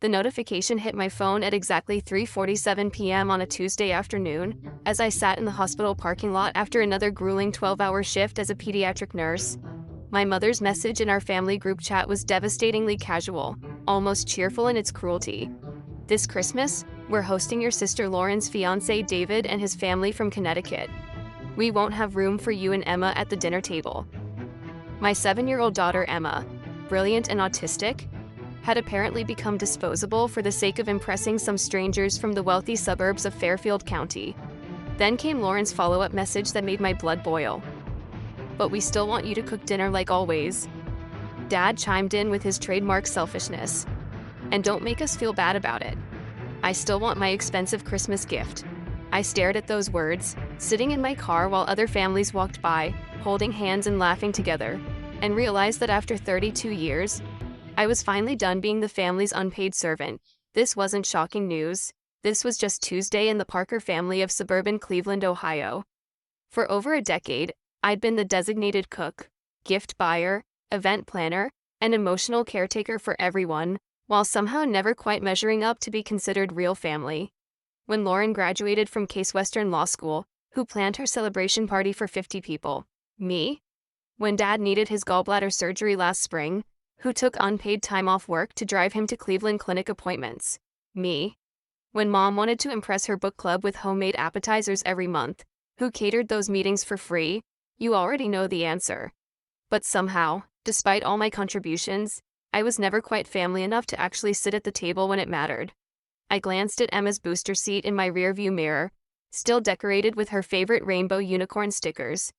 The notification hit my phone at exactly 3:47 p.m. on a Tuesday afternoon, as I sat in the hospital parking lot after another grueling 12-hour shift as a pediatric nurse. My mother's message in our family group chat was devastatingly casual, almost cheerful in its cruelty. This Christmas, we're hosting your sister Lauren's fiancé David and his family from Connecticut. We won't have room for you and Emma at the dinner table. My 7-year-old daughter Emma, brilliant and autistic, had apparently become disposable for the sake of impressing some strangers from the wealthy suburbs of Fairfield County. Then came Lauren's follow-up message that made my blood boil. But we still want you to cook dinner like always. Dad chimed in with his trademark selfishness. And don't make us feel bad about it. I still want my expensive Christmas gift. I stared at those words, sitting in my car while other families walked by, holding hands and laughing together, and realized that after 32 years, I was finally done being the family's unpaid servant. This wasn't shocking news. This was just Tuesday in the Parker family of suburban Cleveland, Ohio. For over a decade, I'd been the designated cook, gift buyer, event planner, and emotional caretaker for everyone, while somehow never quite measuring up to be considered real family. When Lauren graduated from Case Western Law School, who planned her celebration party for 50 people? Me? When Dad needed his gallbladder surgery last spring, who took unpaid time off work to drive him to Cleveland Clinic appointments? Me. When Mom wanted to impress her book club with homemade appetizers every month, who catered those meetings for free? You already know the answer. But somehow, despite all my contributions, I was never quite family enough to actually sit at the table when it mattered. I glanced at Emma's booster seat in my rearview mirror, still decorated with her favorite rainbow unicorn stickers.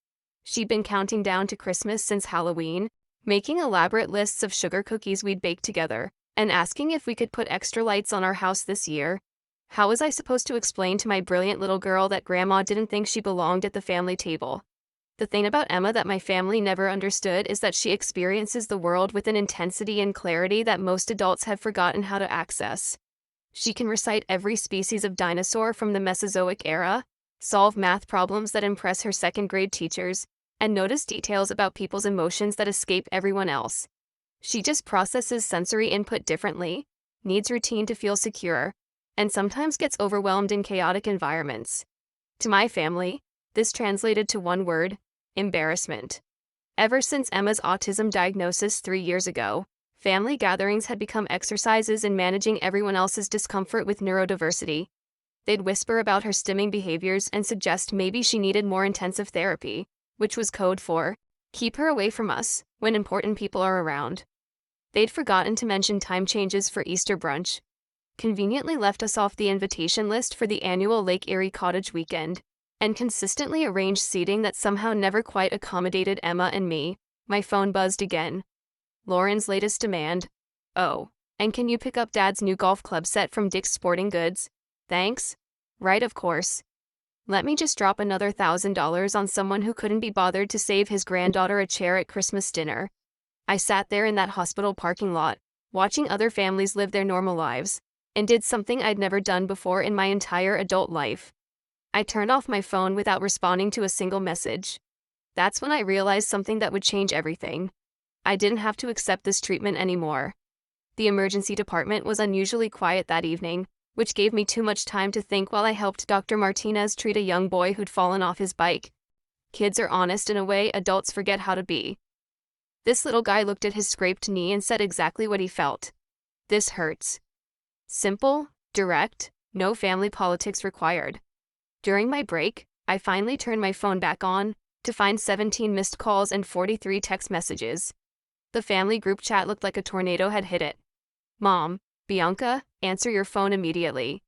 She'd been counting down to Christmas since Halloween, making elaborate lists of sugar cookies we'd baked together, and asking if we could put extra lights on our house this year. How was I supposed to explain to my brilliant little girl that Grandma didn't think she belonged at the family table? The thing about Emma that my family never understood is that she experiences the world with an intensity and clarity that most adults have forgotten how to access. She can recite every species of dinosaur from the Mesozoic era, solve math problems that impress her second-grade teachers, and notice details about people's emotions that escape everyone else. She just processes sensory input differently, needs routine to feel secure, and sometimes gets overwhelmed in chaotic environments. To my family, this translated to one word: embarrassment. Ever since Emma's autism diagnosis 3 years ago, family gatherings had become exercises in managing everyone else's discomfort with neurodiversity. They'd whisper about her stimming behaviors and suggest maybe she needed more intensive therapy, which was code for, keep her away from us when important people are around. They'd forgotten to mention time changes for Easter brunch, conveniently left us off the invitation list for the annual Lake Erie Cottage weekend, and consistently arranged seating that somehow never quite accommodated Emma and me. My phone buzzed again. Lauren's latest demand. Oh, and can you pick up Dad's new golf club set from Dick's Sporting Goods? Thanks. Right, of course. Let me just drop another $1,000 on someone who couldn't be bothered to save his granddaughter a chair at Christmas dinner. I sat there in that hospital parking lot, watching other families live their normal lives, and did something I'd never done before in my entire adult life. I turned off my phone without responding to a single message. That's when I realized something that would change everything. I didn't have to accept this treatment anymore. The emergency department was unusually quiet that evening, which gave me too much time to think while I helped Dr. Martinez treat a young boy who'd fallen off his bike. Kids are honest in a way adults forget how to be. This little guy looked at his scraped knee and said exactly what he felt. This hurts. Simple, direct, no family politics required. During my break, I finally turned my phone back on, to find 17 missed calls and 43 text messages. The family group chat looked like a tornado had hit it. Mom, Bianca, answer your phone immediately.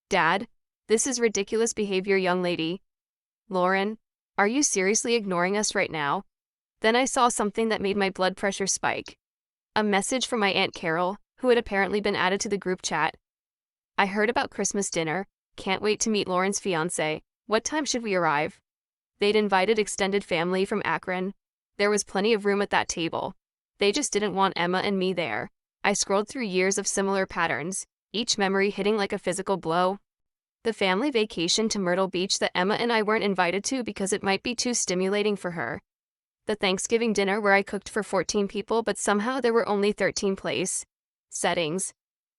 Dad, this is ridiculous behavior, young lady. Lauren, are you seriously ignoring us right now? Then I saw something that made my blood pressure spike. A message from my Aunt Carol, who had apparently been added to the group chat. I heard about Christmas dinner. Can't wait to meet Lauren's fiancé. What time should we arrive? They'd invited extended family from Akron. There was plenty of room at that table. They just didn't want Emma and me there. I scrolled through years of similar patterns, each memory hitting like a physical blow. The family vacation to Myrtle Beach that Emma and I weren't invited to because it might be too stimulating for her. The Thanksgiving dinner where I cooked for 14 people but somehow there were only 13 place settings.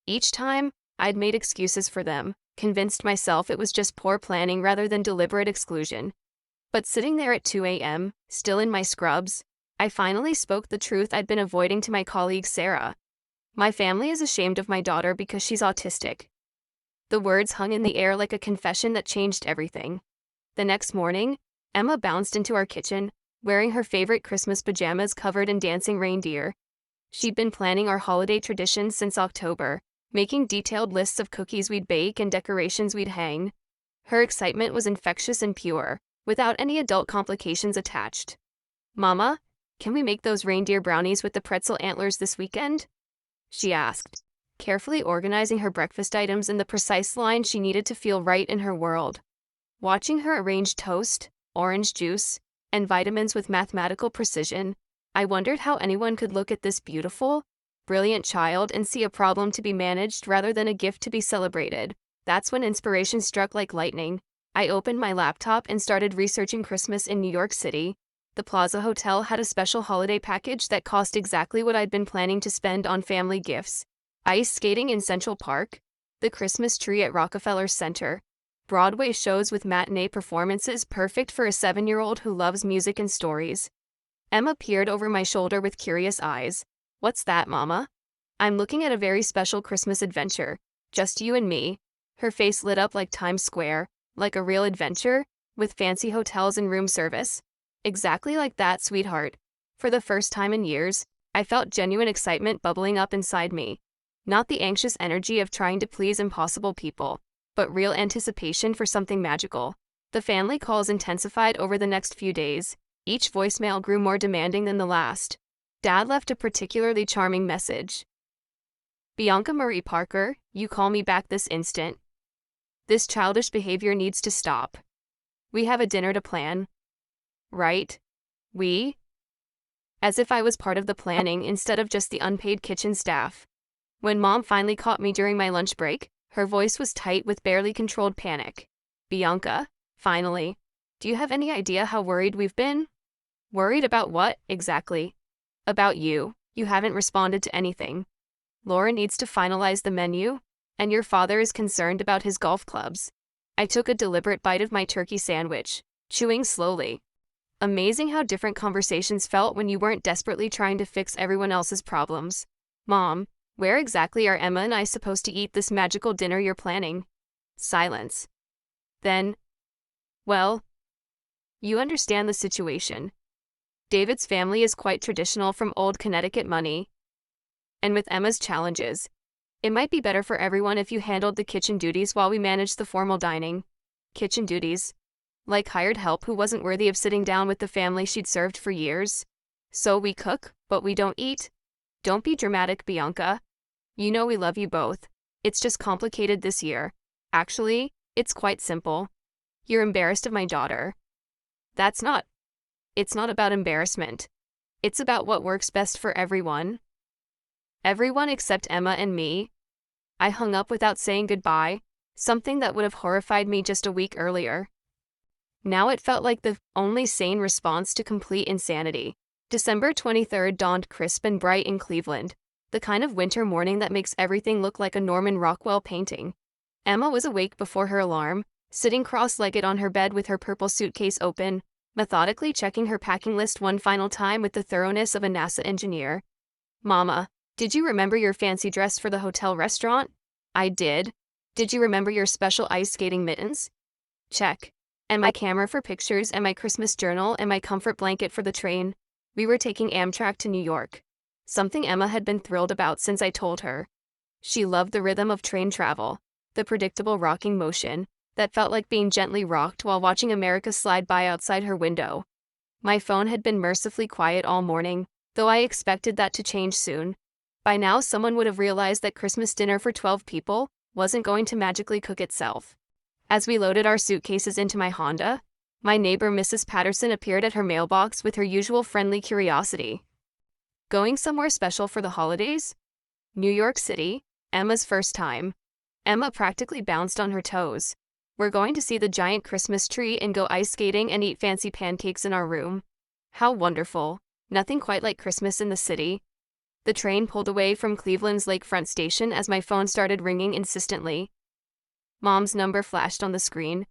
Each time, I'd made excuses for them, convinced myself it was just poor planning rather than deliberate exclusion. But sitting there at 2 a.m., still in my scrubs, I finally spoke the truth I'd been avoiding to my colleague Sarah. My family is ashamed of my daughter because she's autistic. The words hung in the air like a confession that changed everything. The next morning, Emma bounced into our kitchen, wearing her favorite Christmas pajamas covered in dancing reindeer. She'd been planning our holiday traditions since October, making detailed lists of cookies we'd bake and decorations we'd hang. Her excitement was infectious and pure, without any adult complications attached. "Mama, can we make those reindeer brownies with the pretzel antlers this weekend?" she asked, carefully organizing her breakfast items in the precise line she needed to feel right in her world. Watching her arrange toast, orange juice, and vitamins with mathematical precision, I wondered how anyone could look at this beautiful, brilliant child and see a problem to be managed rather than a gift to be celebrated. That's when inspiration struck like lightning. I opened my laptop and started researching Christmas in New York City. The Plaza Hotel had a special holiday package that cost exactly what I'd been planning to spend on family gifts: ice skating in Central Park, the Christmas tree at Rockefeller Center, Broadway shows with matinee performances perfect for a 7-year-old who loves music and stories. Emma peered over my shoulder with curious eyes. "What's that, Mama?" "I'm looking at a very special Christmas adventure. Just you and me." Her face lit up like Times Square, like a real adventure, with fancy hotels and room service. "Exactly like that, sweetheart." For the first time in years, I felt genuine excitement bubbling up inside me. Not the anxious energy of trying to please impossible people, but real anticipation for something magical. The family calls intensified over the next few days. Each voicemail grew more demanding than the last. Dad left a particularly charming message. "Bianca Marie Parker, you call me back this instant. This childish behavior needs to stop. We have a dinner to plan." Right? We? As if I was part of the planning instead of just the unpaid kitchen staff. When Mom finally caught me during my lunch break, her voice was tight with barely controlled panic. "Bianca, finally. Do you have any idea how worried we've been?" "Worried about what, exactly?" "About you. You haven't responded to anything. Laura needs to finalize the menu, and your father is concerned about his golf clubs." I took a deliberate bite of my turkey sandwich, chewing slowly. Amazing how different conversations felt when you weren't desperately trying to fix everyone else's problems. "Mom, where exactly are Emma and I supposed to eat this magical dinner you're planning?" Silence. Then, "Well, you understand the situation. David's family is quite traditional from old Connecticut money. And with Emma's challenges, it might be better for everyone if you handled the kitchen duties while we managed the formal dining." Kitchen duties? Like hired help who wasn't worthy of sitting down with the family she'd served for years? "So we cook, but we don't eat?" Don't be dramatic, Bianca. You know we love you both. It's just complicated this year. Actually, it's quite simple. You're embarrassed of my daughter. It's not about embarrassment. It's about what works best for everyone. Everyone except Emma and me. I hung up without saying goodbye, something that would have horrified me just a week earlier. Now it felt like the only sane response to complete insanity. December 23rd dawned crisp and bright in Cleveland, the kind of winter morning that makes everything look like a Norman Rockwell painting. Emma was awake before her alarm, sitting cross-legged on her bed with her purple suitcase open, methodically checking her packing list one final time with the thoroughness of a NASA engineer. "Mama, did you remember your fancy dress for the hotel restaurant?" "I did." "Did you remember your special ice skating mittens?" "Check." "And my camera for pictures and my Christmas journal and my comfort blanket for the train." We were taking Amtrak to New York. Something Emma had been thrilled about since I told her. She loved the rhythm of train travel, the predictable rocking motion that felt like being gently rocked while watching America slide by outside her window. My phone had been mercifully quiet all morning, though I expected that to change soon. By now someone would have realized that Christmas dinner for 12 people wasn't going to magically cook itself. As we loaded our suitcases into my Honda, my neighbor Mrs. Patterson appeared at her mailbox with her usual friendly curiosity. "Going somewhere special for the holidays?" "New York City, Emma's first time." Emma practically bounced on her toes. "We're going to see the giant Christmas tree and go ice skating and eat fancy pancakes in our room." How wonderful. Nothing quite like Christmas in the city. The train pulled away from Cleveland's lakefront station as my phone started ringing insistently. Mom's number flashed on the screen.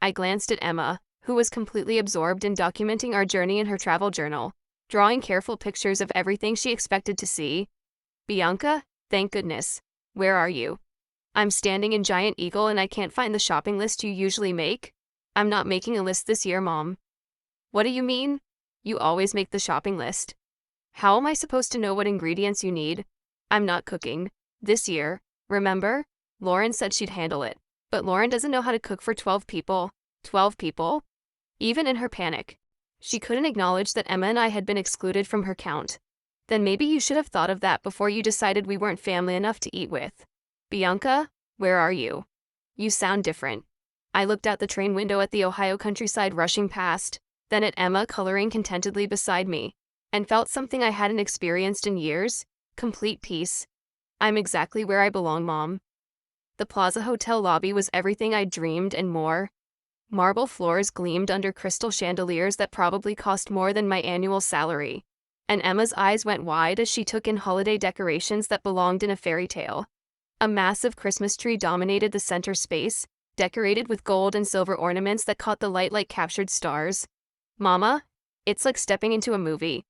I glanced at Emma, who was completely absorbed in documenting our journey in her travel journal, drawing careful pictures of everything she expected to see. Bianca, thank goodness. Where are you? I'm standing in Giant Eagle and I can't find the shopping list you usually make. I'm not making a list this year, Mom. What do you mean? You always make the shopping list. How am I supposed to know what ingredients you need? I'm not cooking. This year, remember? Lauren said she'd handle it. But Lauren doesn't know how to cook for 12 people. 12 people? Even in her panic, she couldn't acknowledge that Emma and I had been excluded from her count. Then maybe you should have thought of that before you decided we weren't family enough to eat with. Bianca, where are you? You sound different. I looked out the train window at the Ohio countryside rushing past, then at Emma coloring contentedly beside me, and felt something I hadn't experienced in years: complete peace. I'm exactly where I belong, Mom. The Plaza Hotel lobby was everything I'd dreamed and more. Marble floors gleamed under crystal chandeliers that probably cost more than my annual salary, and Emma's eyes went wide as she took in holiday decorations that belonged in a fairy tale. A massive Christmas tree dominated the center space, decorated with gold and silver ornaments that caught the light like captured stars. Mama, it's like stepping into a movie.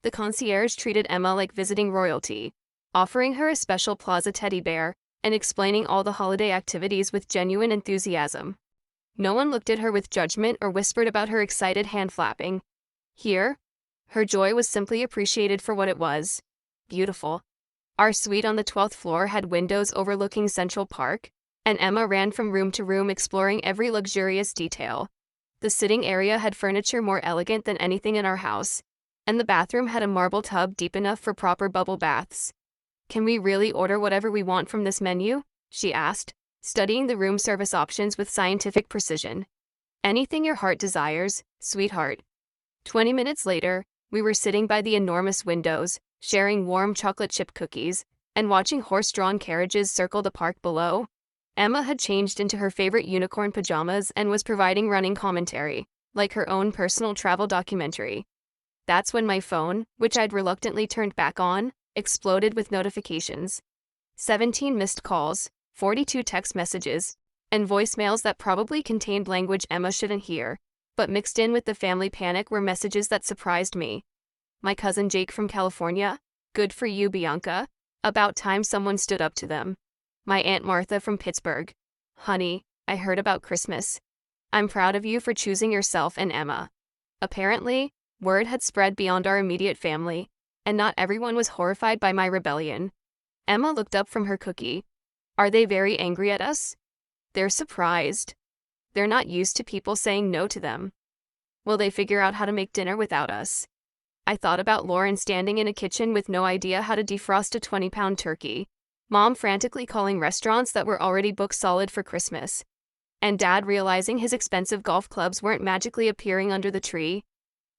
The concierge treated Emma like visiting royalty, offering her a special Plaza teddy bear and explaining all the holiday activities with genuine enthusiasm. No one looked at her with judgment or whispered about her excited hand flapping. Here, her joy was simply appreciated for what it was: beautiful. Our suite on the 12th floor had windows overlooking Central Park, and Emma ran from room to room exploring every luxurious detail. The sitting area had furniture more elegant than anything in our house, and the bathroom had a marble tub deep enough for proper bubble baths. Can we really order whatever we want from this menu? She asked, studying the room service options with scientific precision. Anything your heart desires, sweetheart. 20 minutes later, we were sitting by the enormous windows, sharing warm chocolate chip cookies, and watching horse-drawn carriages circle the park below. Emma had changed into her favorite unicorn pajamas and was providing running commentary, like her own personal travel documentary. That's when my phone, which I'd reluctantly turned back on, exploded with notifications. 17 missed calls, 42 text messages, and voicemails that probably contained language Emma shouldn't hear, but mixed in with the family panic were messages that surprised me. My cousin Jake from California, good for you, Bianca. About time someone stood up to them. My Aunt Martha from Pittsburgh, honey, I heard about Christmas. I'm proud of you for choosing yourself and Emma. Apparently, word had spread beyond our immediate family, and not everyone was horrified by my rebellion. Emma looked up from her cookie. Are they very angry at us? They're surprised. They're not used to people saying no to them. Will they figure out how to make dinner without us? I thought about Lauren standing in a kitchen with no idea how to defrost a 20-pound turkey, Mom frantically calling restaurants that were already booked solid for Christmas, and Dad realizing his expensive golf clubs weren't magically appearing under the tree.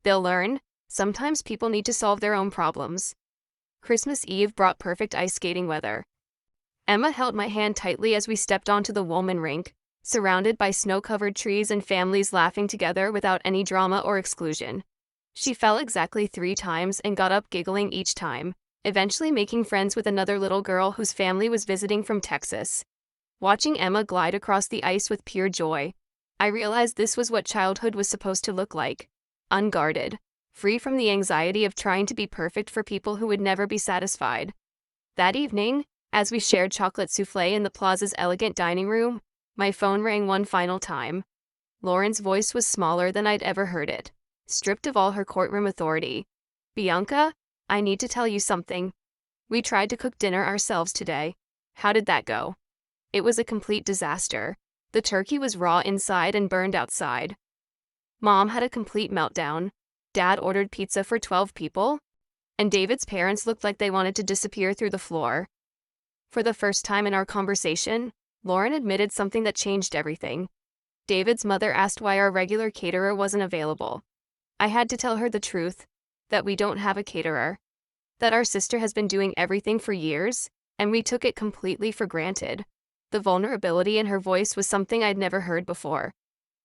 They'll learn. Sometimes people need to solve their own problems. Christmas Eve brought perfect ice skating weather. Emma held my hand tightly as we stepped onto the Woolman rink, surrounded by snow-covered trees and families laughing together without any drama or exclusion. She fell exactly 3 times and got up giggling each time, eventually making friends with another little girl whose family was visiting from Texas. Watching Emma glide across the ice with pure joy, I realized this was what childhood was supposed to look like: unguarded, free from the anxiety of trying to be perfect for people who would never be satisfied. That evening, as we shared chocolate souffle in the Plaza's elegant dining room, my phone rang one final time. Lauren's voice was smaller than I'd ever heard it, stripped of all her courtroom authority. Bianca, I need to tell you something. We tried to cook dinner ourselves today. How did that go? It was a complete disaster. The turkey was raw inside and burned outside. Mom had a complete meltdown. Dad ordered pizza for 12 people, and David's parents looked like they wanted to disappear through the floor. For the first time in our conversation, Lauren admitted something that changed everything. David's mother asked why our regular caterer wasn't available. I had to tell her the truth, that we don't have a caterer, that our sister has been doing everything for years, and we took it completely for granted. The vulnerability in her voice was something I'd never heard before.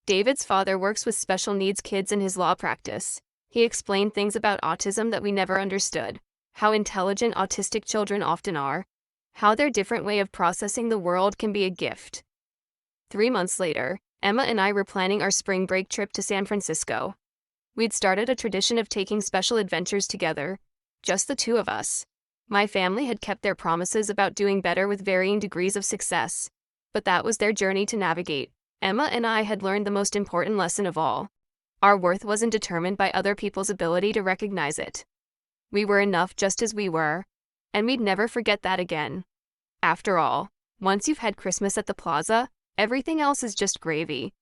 David's father works with special needs kids in his law practice. He explained things about autism that we never understood, how intelligent autistic children often are, how their different way of processing the world can be a gift. 3 months later, Emma and I were planning our spring break trip to San Francisco. We'd started a tradition of taking special adventures together, just the two of us. My family had kept their promises about doing better with varying degrees of success, but that was their journey to navigate. Emma and I had learned the most important lesson of all. Our worth wasn't determined by other people's ability to recognize it. We were enough just as we were, and we'd never forget that again. After all, once you've had Christmas at the Plaza, everything else is just gravy.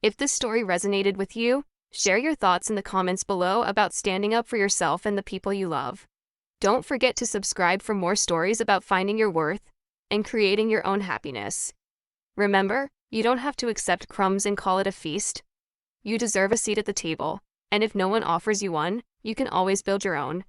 If this story resonated with you, share your thoughts in the comments below about standing up for yourself and the people you love. Don't forget to subscribe for more stories about finding your worth and creating your own happiness. Remember, you don't have to accept crumbs and call it a feast. You deserve a seat at the table, and if no one offers you one, you can always build your own.